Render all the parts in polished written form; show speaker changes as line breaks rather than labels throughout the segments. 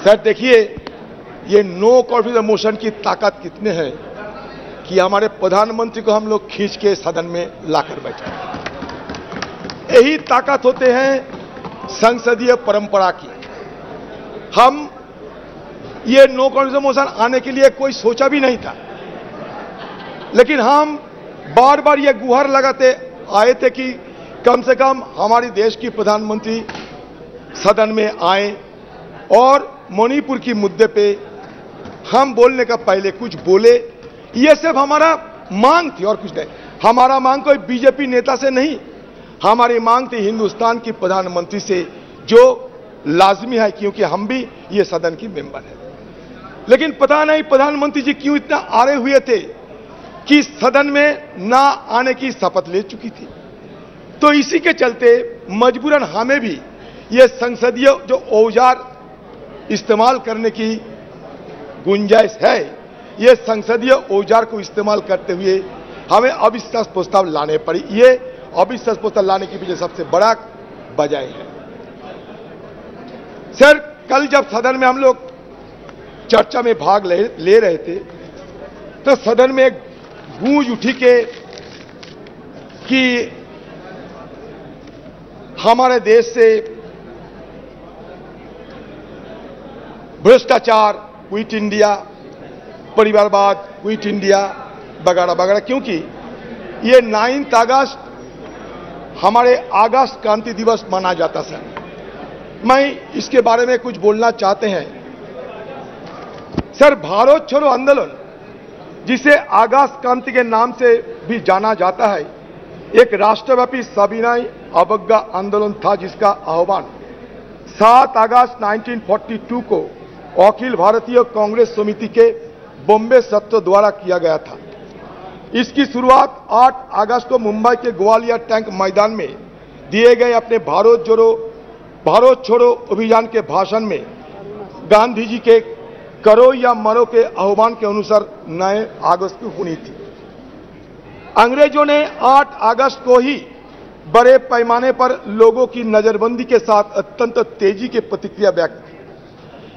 Sir देखिए, ये no confidence motion की ताकत कितने है कि हमारे प्रधानमंत्री को हम लोग खींच के सदन में लाकर बैठे। यही ताकत होते हैं संसदीय परंपरा की। हम ये नो कॉन्फिडेंस मोशन आने के लिए कोई सोचा भी नहीं था, लेकिन हम बार बार ये गुहार लगाते आए थे कि कम से कम हमारे देश की प्रधानमंत्री सदन में आए और मणिपुर की मुद्दे पे हम बोलने का पहले कुछ बोले। ये सिर्फ हमारा मांग थी और कुछ नहीं। हमारा मांग कोई बीजेपी नेता से नहीं, हमारी मांग थी हिंदुस्तान की प्रधानमंत्री से, जो लाजमी है क्योंकि हम भी ये सदन की मेंबर है। लेकिन पता नहीं प्रधानमंत्री जी क्यों इतना आड़े हुए थे कि सदन में ना आने की शपथ ले चुकी थी। तो इसी के चलते मजबूरन हमें भी ये संसदीय जो औजार इस्तेमाल करने की गुंजाइश है, ये संसदीय औजार को इस्तेमाल करते हुए हमें अविश्वास प्रस्ताव लाने पड़ी। ये अविश्वास प्रस्ताव लाने के पीछे सबसे बड़ा वजह है। सर, कल जब सदन में हम लोग चर्चा में भाग ले रहे थे तो सदन में एक गूंज उठी कि हमारे देश से भ्रष्टाचार, क्विट इंडिया, परिवारवाद, क्विट इंडिया वगैरह वगैरह, क्योंकि ये 9 अगस्त हमारे अगस्त क्रांति दिवस माना जाता सर। मैं इसके बारे में कुछ बोलना चाहते हैं। सर, भारत छोड़ो आंदोलन, जिसे अगस्त क्रांति के नाम से भी जाना जाता है, एक राष्ट्रव्यापी सविनय अवज्ञा आंदोलन था जिसका आह्वान 7 अगस्त 1942 को अखिल भारतीय कांग्रेस समिति के बॉम्बे सत्र द्वारा किया गया था। इसकी शुरुआत 8 अगस्त को मुंबई के ग्वालियर टैंक मैदान में दिए गए अपने भारत छोड़ो अभियान के भाषण में गांधी जी के करो या मरो के आह्वान के अनुसार 9 अगस्त को हुई थी। अंग्रेजों ने 8 अगस्त को ही बड़े पैमाने पर लोगों की नजरबंदी के साथ अत्यंत तेजी की प्रतिक्रिया व्यक्त की।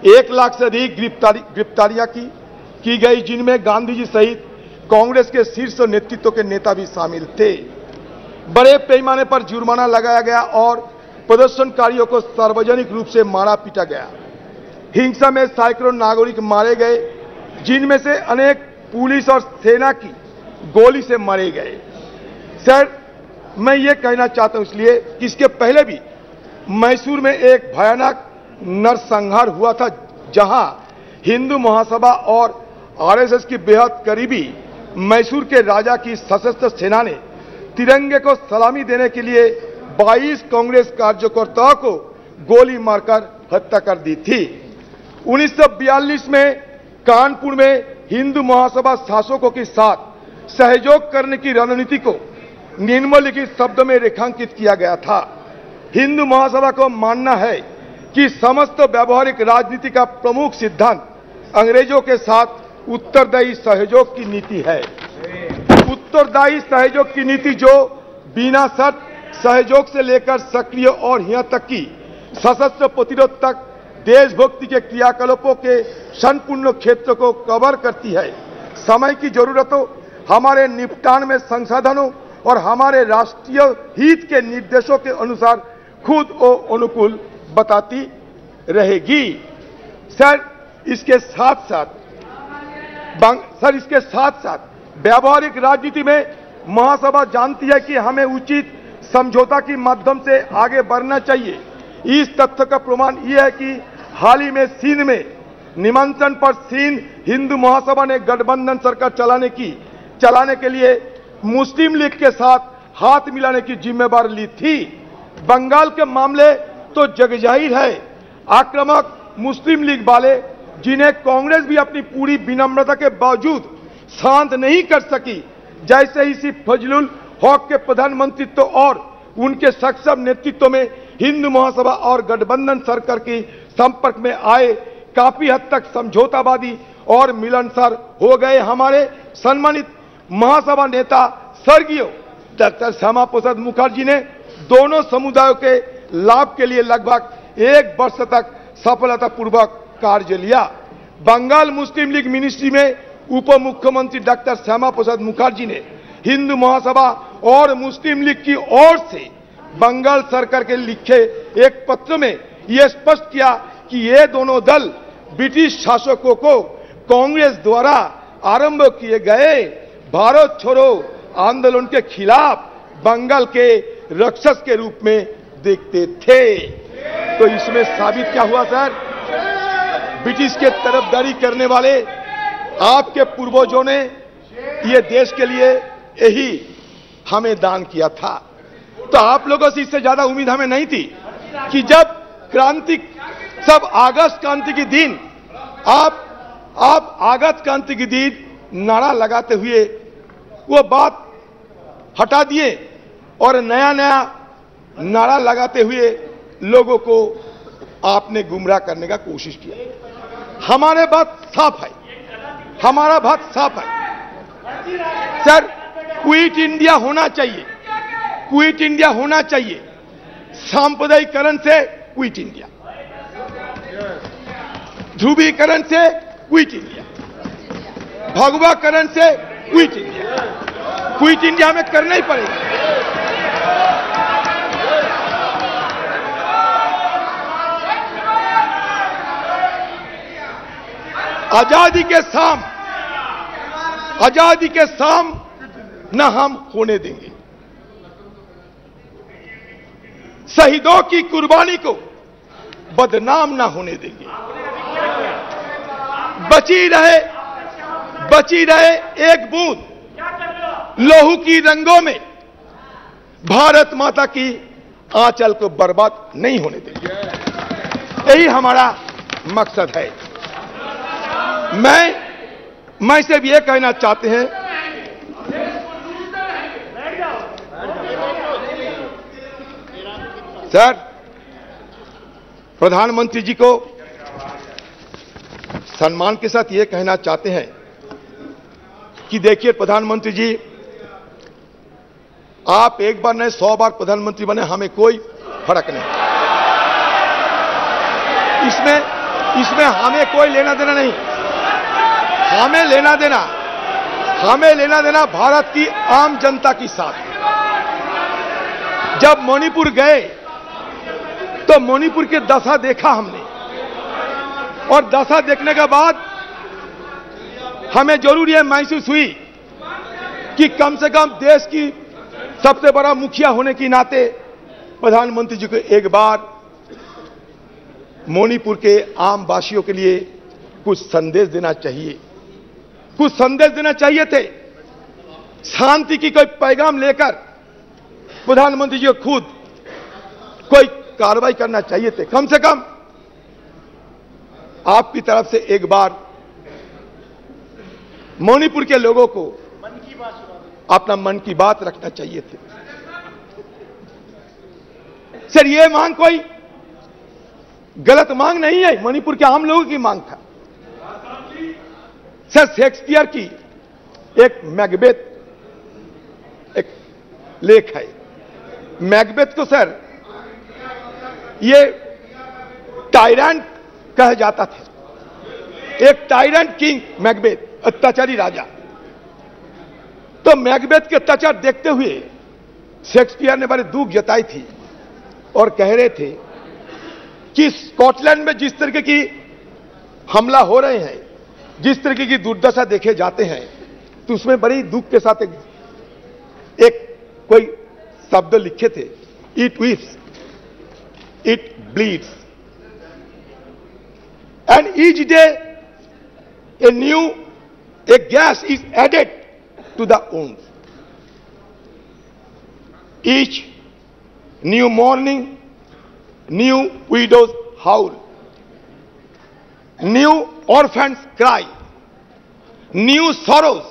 1 लाख से अधिक गिरफ्तारियां की गई, जिनमें गांधी जी सहित कांग्रेस के शीर्ष नेतृत्व के नेता भी शामिल थे। बड़े पैमाने पर जुर्माना लगाया गया और प्रदर्शनकारियों को सार्वजनिक रूप से मारा पीटा गया। हिंसा में सैकड़ों नागरिक मारे गए, जिनमें से अनेक पुलिस और सेना की गोली से मारे गए। सर, मैं ये कहना चाहता हूं इसलिए कि इसके पहले भी मैसूर में एक भयानक नरसंहार हुआ था, जहां हिंदू महासभा और आरएसएस की बेहद करीबी मैसूर के राजा की सशस्त्र सेना ने तिरंगे को सलामी देने के लिए 22 कांग्रेस कार्यकर्ताओं को गोली मारकर हत्या कर दी थी। 1942 में कानपुर में हिंदू महासभा शासकों के साथ सहयोग करने की रणनीति को निम्नलिखित शब्द में रेखांकित किया गया था। हिंदू महासभा को मानना है कि समस्त व्यवहारिक राजनीति का प्रमुख सिद्धांत अंग्रेजों के साथ उत्तरदायी सहयोग की नीति है। उत्तरदायी सहयोग की नीति जो बिना शर्त सहयोग से लेकर सक्रिय और यहां तक कि सशस्त्र प्रतिरोध तक देशभक्ति के क्रियाकलापों के संपूर्ण क्षेत्र को कवर करती है। समय की जरूरतों, हमारे निपटान में संसाधनों और हमारे राष्ट्रीय हित के निर्देशों के अनुसार खुद को अनुकूल बताती रहेगी। सर, इसके साथ साथ व्यावहारिक राजनीति में महासभा जानती है कि हमें उचित समझौता के माध्यम से आगे बढ़ना चाहिए। इस तथ्य का प्रमाण यह है कि हाल ही में सिंध में निमंत्रण पर सिंध हिंदू महासभा ने गठबंधन सरकार चलाने के लिए मुस्लिम लीग के साथ हाथ मिलाने की जिम्मेदारी ली थी। बंगाल के मामले तो जगजाहिर है, आक्रामक मुस्लिम लीग वाले, जिन्हें कांग्रेस भी अपनी पूरी विनम्रता के बावजूद शांत नहीं कर सकी, जैसे इसी फजलुल हक के प्रधानमंत्रित्व और उनके सक्षम नेतृत्व में हिंदू महासभा और गठबंधन सरकार के संपर्क में आए, काफी हद तक समझौतावादी और मिलनसार हो गए। हमारे सम्मानित महासभा नेता स्वर्गीय डॉक्टर श्यामा प्रसाद मुखर्जी ने दोनों समुदायों के लाभ के लिए लगभग 1 वर्ष तक सफलतापूर्वक कार्य लिया। बंगाल मुस्लिम लीग मिनिस्ट्री में उप मुख्यमंत्री डॉक्टर श्यामा प्रसाद मुखर्जी ने हिंदू महासभा और मुस्लिम लीग की ओर से बंगाल सरकार के लिखे एक पत्र में यह स्पष्ट किया कि ये दोनों दल ब्रिटिश शासकों को कांग्रेस द्वारा आरंभ किए गए भारत छोड़ो आंदोलन के खिलाफ बंगाल के राक्षस के रूप में देखते थे। तो इसमें साबित क्या हुआ सर? ब्रिटिश के तरफदारी करने वाले आपके पूर्वजों ने ये देश के लिए यही हमें दान किया था। तो आप लोगों से इससे ज्यादा उम्मीद हमें नहीं थी कि जब क्रांति सब अगस्त क्रांति के दिन आप अगस्त क्रांति के दिन नारा लगाते हुए वो बात हटा दिए और नया नया नारा लगाते हुए लोगों को आपने गुमराह करने का कोशिश किया। हमारे बात साफ है, हमारा बात साफ है सर, क्विट इंडिया होना चाहिए, क्विट इंडिया होना चाहिए। सांप्रदायिकरण से क्विट इंडिया, ध्रुवीकरण से क्विट इंडिया, भगवाकरण से क्विट इंडिया। क्विट इंडिया हमें करना ही पड़ेगा। आजादी के शाम न हम होने देंगे। शहीदों की कुर्बानी को बदनाम न होने देंगे। बची रहे एक बूंद लहू की रंगों में भारत माता की आंचल को बर्बाद नहीं होने देंगे। यही हमारा मकसद है। मैं सिर्फ ये कहना चाहते हैं सर, प्रधानमंत्री जी को सम्मान के साथ ये कहना चाहते हैं कि देखिए प्रधानमंत्री जी, आप एक बार नहीं 100 बार प्रधानमंत्री बने, हमें कोई फर्क नहीं। इसमें हमें कोई लेना देना नहीं। हमें लेना देना भारत की आम जनता के साथ। जब मणिपुर गए तो मणिपुर की दशा देखा हमने, और दशा देखने के बाद हमें जरूर यह महसूस हुई कि कम से कम देश की सबसे बड़ा मुखिया होने के नाते प्रधानमंत्री जी को एक बार मणिपुर के आम वासियों के लिए कुछ संदेश देना चाहिए, कुछ संदेश देना चाहिए थे। शांति की कोई पैगाम लेकर प्रधानमंत्री जी को खुद कोई कार्रवाई करना चाहिए थे। कम से कम आपकी तरफ से एक बार मणिपुर के लोगों को अपना मन की बात रखना चाहिए थे। सर, ये मांग कोई गलत मांग नहीं है, मणिपुर के आम लोगों की मांग था। सर, शेक्सपियर की एक मैकबेथ एक लेख है। मैकबेथ को सर ये टायरेंट कहा जाता था। एक टायरेंट किंग मैकबेथ, अत्याचारी राजा। तो मैकबेथ के अत्याचार देखते हुए शेक्सपियर ने बड़े दुख जताई थी और कह रहे थे कि स्कॉटलैंड में जिस तरीके की हमला हो रहे हैं, जिस तरीके की दुर्दशा देखे जाते हैं, तो उसमें बड़ी दुख के साथ एक कोई शब्द लिखे थे, it weeps, it bleeds, and each day a gas is added to the wounds. Each new morning, new widows howl, new orphans cry, new sorrows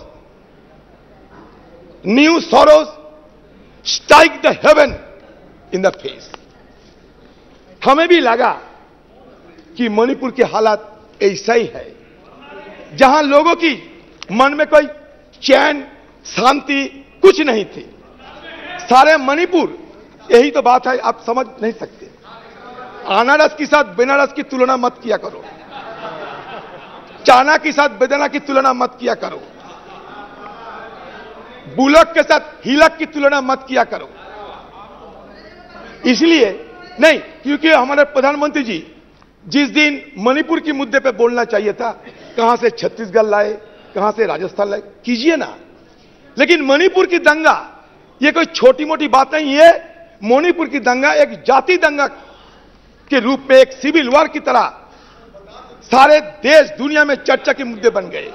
strike the heaven in the face. हमें भी लगा कि मणिपुर की हालत ऐसा ही है, जहां लोगों की मन में कोई चैन शांति कुछ नहीं थी। सारे मणिपुर, यही तो बात है, आप समझ नहीं सकते। अनारस के साथ बनारस की तुलना मत किया करो। चाना के साथ बेदाना की तुलना मत किया करो, बुलक के साथ हिलक की तुलना मत किया करो। इसलिए नहीं, क्योंकि हमारे प्रधानमंत्री जी जिस दिन मणिपुर के मुद्दे पे बोलना चाहिए था, कहां से छत्तीसगढ़ लाए, कहां से राजस्थान लाए, कीजिए ना। लेकिन मणिपुर की दंगा ये कोई छोटी मोटी बात नहीं है। मणिपुर की दंगा एक जाति दंगा के रूप में, एक सिविल वॉर की तरह सारे देश दुनिया में चर्चा के मुद्दे बन गए।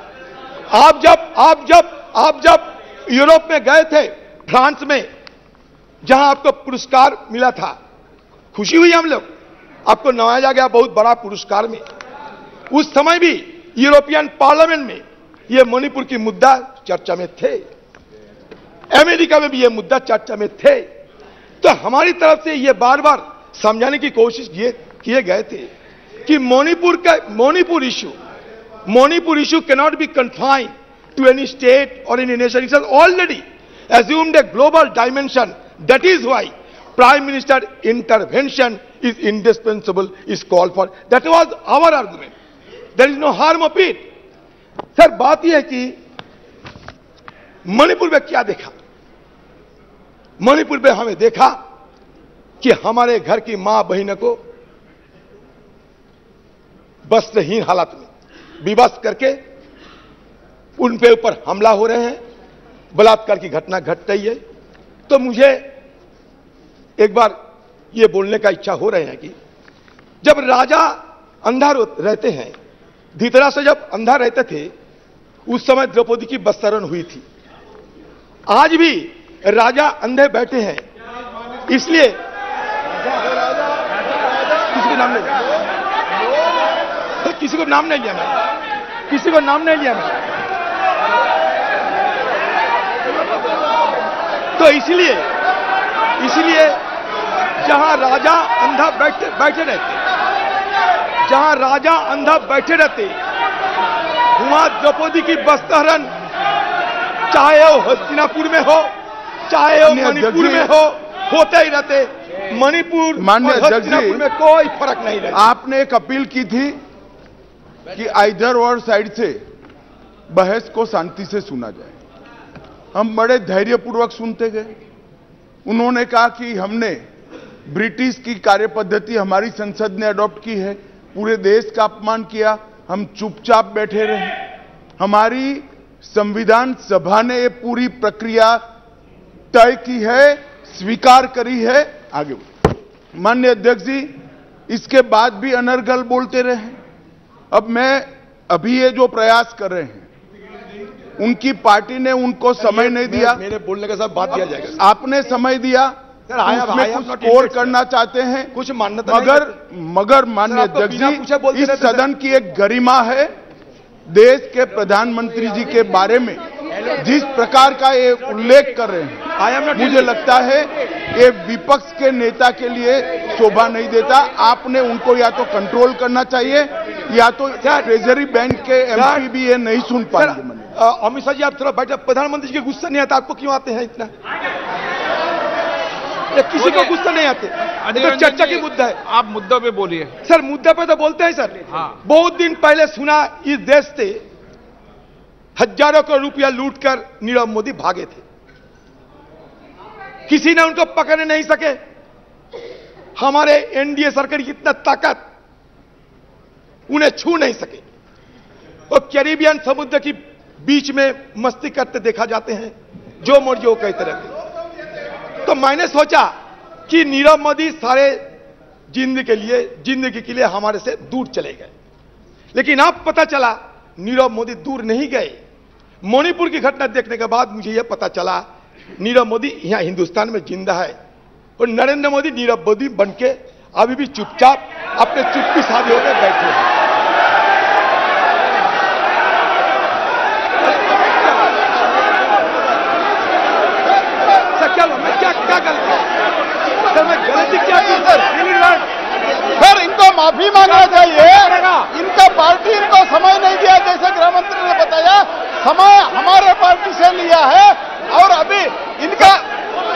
आप जब यूरोप में गए थे, फ्रांस में, जहां आपको पुरस्कार मिला था, खुशी हुई हम लोग, आपको नवाजा गया बहुत बड़ा पुरस्कार में। उस समय भी यूरोपियन पार्लियामेंट में यह मणिपुर की मुद्दा चर्चा में थे, अमेरिका में भी यह मुद्दा चर्चा में थे। तो हमारी तरफ से यह बार बार समझाने की कोशिश किए गए थे कि Manipur issue cannot be confined to any state or any nation. It has already assumed a global dimension. That is why Prime Minister intervention is indispensable, is called for. That was our argument. There is no harm of it. Sir, बात यह है कि मणिपुर में क्या देखा? मणिपुर में हमें देखा कि हमारे घर की मां बहनों को वस्त्रहीन हालत में विवश करके उन पे ऊपर हमला हो रहे हैं, बलात्कार की घटना घट रही है। तो मुझे एक बार ये बोलने का इच्छा हो रहे हैं कि जब राजा अंधा रहते हैं, धृतराष्ट्र जब अंधा रहते थे, उस समय द्रौपदी की वस्त्रण हुई थी। आज भी राजा अंधे बैठे हैं, इसलिए किसी को नाम नहीं लिया, किसी को नाम नहीं लिया मैं, किसी को नाम नहीं लिया मैं। तो इसलिए जहां राजा अंधा बैठे रहते, जहां राजा अंधा बैठे रहते, वहां द्रौपदी की वस्त्रहरण, चाहे वो हस्तिनापुर में हो, चाहे वो मणिपुर में हो, होते ही रहते। मणिपुर
माननीय
हस्तिनापुर में कोई फर्क नहीं रहता।
आपने एक अपील की थी कि आइदर और साइड से बहस को शांति से सुना जाए। हम बड़े धैर्यपूर्वक सुनते गए। उन्होंने कहा कि हमने ब्रिटिश की कार्यपद्धति हमारी संसद ने अडॉप्ट की है, पूरे देश का अपमान किया, हम चुपचाप बैठे रहे। हमारी संविधान सभा ने ये पूरी प्रक्रिया तय की है, स्वीकार करी है। आगे माननीय अध्यक्ष जी, इसके बाद भी अनर्गल बोलते रहे। अब मैं अभी ये जो प्रयास कर रहे हैं, उनकी पार्टी ने उनको समय नहीं दिया।
मेरे बोलने के साथ बात दिया जाएगा।
आपने समय दिया, उसमें कुछ स्कोर करना चाहते हैं,
कुछ मान्यता
मगर माननीय अध्यक्ष जी, इस सदन की एक गरिमा है। देश के प्रधानमंत्री जी के बारे में जिस प्रकार का ये उल्लेख कर रहे हैं, मुझे लगता है ये विपक्ष के नेता के लिए शोभा नहीं देता। आपने उनको या तो कंट्रोल करना चाहिए, या तो ट्रेजरी बैंक के एमपी भी ये नहीं सुन पाएंगे।
अमित शाह जी, आप थोड़ा बैठे। प्रधानमंत्री जी के गुस्सा नहीं आता, आपको क्यों आते हैं इतना? किसी को गुस्सा नहीं आते, तो चर्चा की मुद्दा है।
आप मुद्दों पे बोलिए
सर। मुद्दा पे तो बोलते हैं सर।
हाँ।
बहुत दिन पहले सुना, इस देश से हजारों करोड़ रुपया लूटकर नीरव मोदी भागे थे, किसी ने उनको पकड़ नहीं सके। हमारे एनडीए सरकार की इतना ताकत, उन्हें छू नहीं सके। वो कैरिबियन समुद्र की बीच में मस्ती करते देखा जाते हैं, जो मर्जी वो कहते रहते। तो मैंने सोचा कि नीरव मोदी सारे जिंदगी के लिए हमारे से दूर चले गए, लेकिन अब पता चला नीरव मोदी दूर नहीं गए। मणिपुर की घटना देखने के बाद मुझे यह पता चला नीरव मोदी यहां हिंदुस्तान में जिंदा है, और नरेंद्र मोदी नीरव मोदी बनके अभी भी चुपचाप अपने चुप्पी साधे होकर बैठे हैं। सर, मैं गलती क्या की सर?
सर, इनको माफी मांगना चाहिए। इनका पार्टी इनको समय नहीं दिया, जैसे गृह मंत्री ने बताया। समय हमारे पार्टी से लिया है, और अभी इनका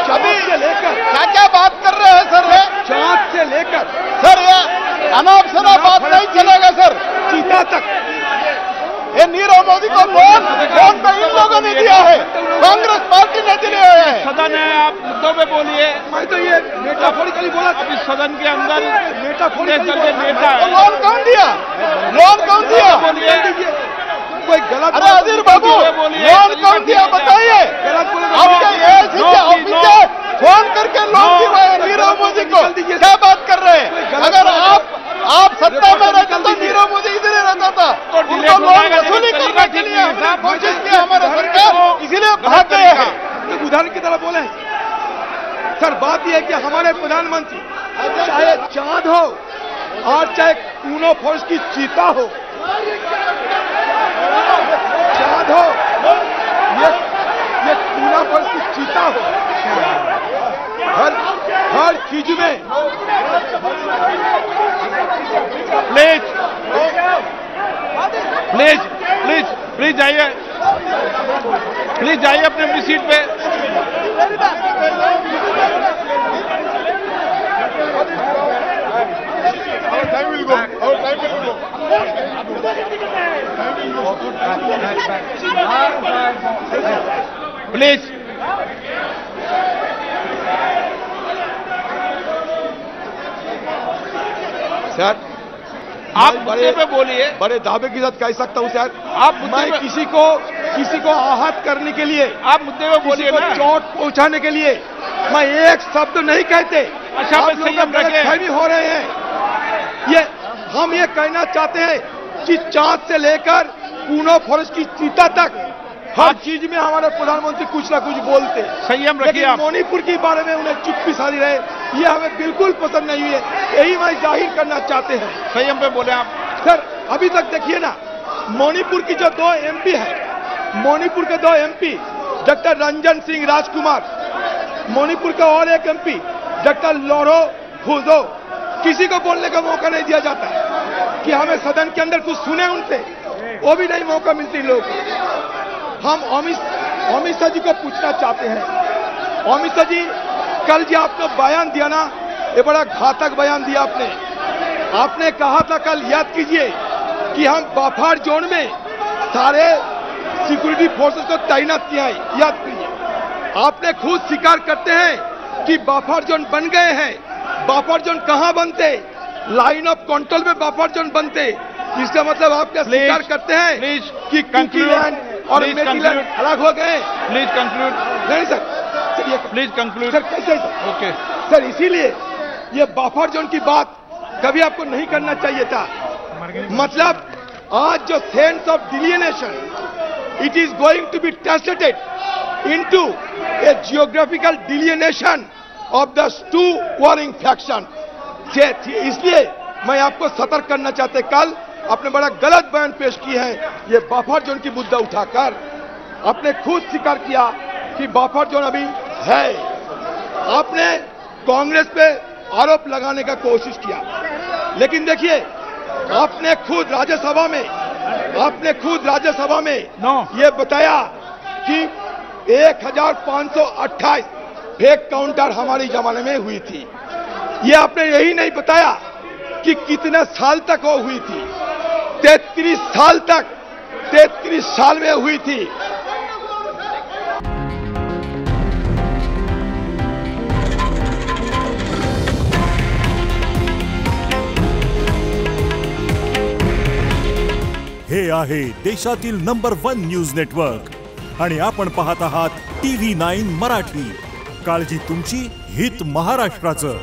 अभी से लेकर
क्या क्या बात कर रहे हैं सर? ये
चाँद से लेकर
सर, ये अनाप शनाप बात नहीं चलेगा सर।
चीता तक ये नीरव मोदी को लोन तो इन लोगों ने दिया है, कांग्रेस पार्टी ने दिए है।
सदन है, आप मुद्दों पे बोलिए।
मैं तो ये मेटाफोरिकली बोला,
अभी सदन के अंदर
मेटाफोरिकली
नेता है।
लोन कौन दिया? लोन कौन दिया?
कोई गलत
अरे अजीर बाबू, लोन कौन दिया बताइए? आपके एआईसीसी ऑफिसर फोन करके लोन दिलवाए नीरव मोदी को, क्या बात कर रहे हैं? अगर आप सत्ता में रहते तो नीरव मोदी इधर रहता था, उनको लोन वसूली करने के लिए कोशिश की हमारा सरकार, इसीलिए भाग गए हैं।
उदाहरण की तरह बोले सर, बात यह है कि हमारे प्रधानमंत्री चाहे चांद हो और चाहे कूनो फोर्स की चीता हो, चांद हो ये कूना फोर्स की चीता हो, हर चीज में
प्लीज प्लीज प्लीज प्लीज जाइए, प्लीज जाइए अपनी सीट पे। प्लीज
सर,
आप मुद्दे पे बोलिए।
बड़े दावे के साथ कह सकता हूं सर,
आप मुद्दे
मैं
पे
किसी को आहत करने के लिए,
आप मुद्दे पे बोलिए
किसी को
ना।
चोट पहुंचाने के लिए मैं एक शब्द नहीं कहते।
अच्छा,
आप
मैं
लोग
संयम रखें।
गलतफहमी हो रहे हैं। हम ये कहना चाहते हैं कि चांद से लेकर कूनो फॉरेस्ट की चीता तक हर चीज में हमारे प्रधानमंत्री कुछ ना कुछ बोलते।
संयम रखिए
लेकिन
आप।
मणिपुर के बारे में उन्हें चुप्पी साधी रहे, ये हमें बिल्कुल पसंद नहीं हुई है। यही मैं जाहिर करना चाहते हैं।
संयम पे बोले आप।
सर, अभी तक देखिए ना, मणिपुर की जो 2 एमपी है, मणिपुर के 2 एमपी डॉक्टर रंजन सिंह राजकुमार, मणिपुर का और एक एमपी डॉक्टर लोरो फुजो, किसी को बोलने का मौका नहीं दिया जाता कि हमें सदन के अंदर कुछ सुने उनसे, वो भी नहीं मौका मिलती लोग। हम अमित शाह जी को पूछना चाहते हैं, अमित शाह जी, कल जो आपने बयान दिया ना, ये बड़ा घातक बयान दिया आपने। आपने कहा था कल, याद कीजिए, कि हम बफर जोन में सारे सिक्योरिटी फोर्सेस को तैनात किया है। याद कीजिए, आपने खुद स्वीकार करते हैं कि बफर जोन बन गए हैं। बफर जोन कहां बनते? लाइन ऑफ कंट्रोल में बफर जोन बनते। इसका मतलब आप क्या स्वीकार करते हैं कि कुकीलैंड और मेरीलैंड अलग हो गए?
Please conclude.
नहीं सर, चलिए
प्लीज कंक्लूड।
सर, कैसे सर?
ओके
सर, इसीलिए ये बफर जोन की बात कभी आपको नहीं करना चाहिए था। मतलब आज जो sense of delineation, it is going to be translated into a geographical delineation of the 2 warring faction. इसलिए मैं आपको सतर्क करना चाहते, कल आपने बड़ा गलत बयान पेश की है। ये बफर जोन की मुद्दा उठाकर आपने खुद स्वीकार किया कि बफर जोन अभी है। आपने कांग्रेस पे आरोप लगाने का कोशिश किया, लेकिन देखिए, आपने खुद राज्यसभा में ये बताया कि 1528 फेक काउंटर हमारे जमाने में हुई थी। ये आपने यही नहीं बताया कि कितने साल तक वो हुई थी। 33 साल तक, 33 साल में हुई थी।
हे आहे देशातील नंबर 1 न्यूज नेटवर्क आणि आपण पाहत आहात TV9 मराठी। काळजी तुमची, हित महाराष्ट्राचं।